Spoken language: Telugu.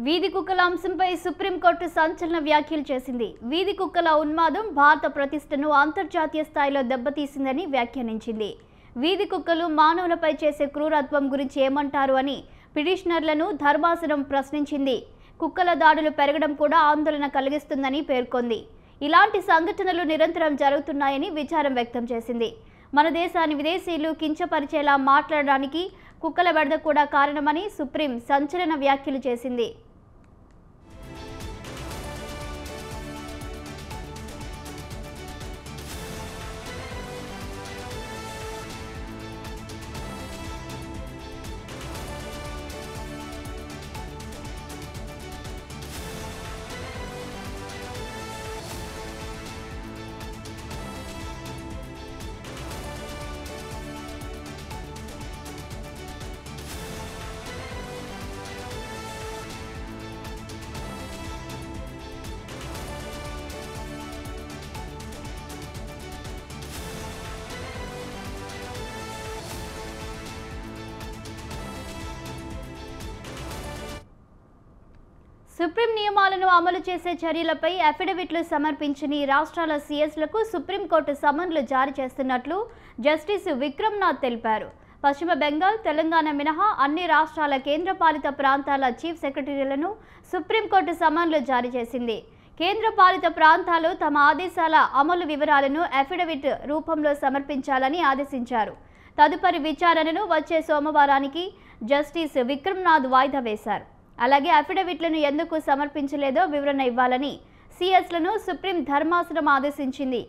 వీధి కుక్కల అంశంపై సుప్రీంకోర్టు సంచలన వ్యాఖ్యలు చేసింది. వీధి కుక్కల ఉన్మాదం భారత ప్రతిష్టను అంతర్జాతీయ స్థాయిలో దెబ్బతీసిందని వ్యాఖ్యానించింది. వీధి కుక్కలు మానవులపై చేసే క్రూరత్వం గురించి ఏమంటారు అని పిటిషనర్లను ధర్మాసనం ప్రశ్నించింది. కుక్కల దాడులు పెరగడం కూడా ఆందోళన కలిగిస్తుందని పేర్కొంది. ఇలాంటి సంఘటనలు నిరంతరం జరుగుతున్నాయని విచారం వ్యక్తం చేసింది. మన దేశాన్ని విదేశీయులు కించపరిచేలా మాట్లాడడానికి కుక్కల బెడద కూడా కారణమని సుప్రీం సంచలన వ్యాఖ్యలు చేసింది. సుప్రీం నియమాలను అమలు చేసే చర్యలపై అఫిడవిట్లు సమర్పించని రాష్ట్రాల సీఎస్లకు సుప్రీంకోర్టు సమన్లు జారీ చేస్తున్నట్లు జస్టిస్ విక్రమ్నాథ్ తెలిపారు. పశ్చిమ బెంగాల్, తెలంగాణ మినహా అన్ని రాష్ట్రాల కేంద్రపాలిత ప్రాంతాల చీఫ్ సెక్రటరీలను సుప్రీంకోర్టు సమన్లు జారీ చేసింది. కేంద్రపాలిత ప్రాంతాలు తమ ఆదేశాల అమలు వివరాలను అఫిడవిట్ రూపంలో సమర్పించాలని ఆదేశించారు. తదుపరి విచారణను వచ్చే సోమవారానికి జస్టిస్ విక్రమ్నాథ్ వాయిదా వేశారు. అలాగే అఫిడవిట్లను ఎందుకు సమర్పించలేదో వివరణ ఇవ్వాలని సీఎస్లను సుప్రీం ధర్మాసనం ఆదేశించింది.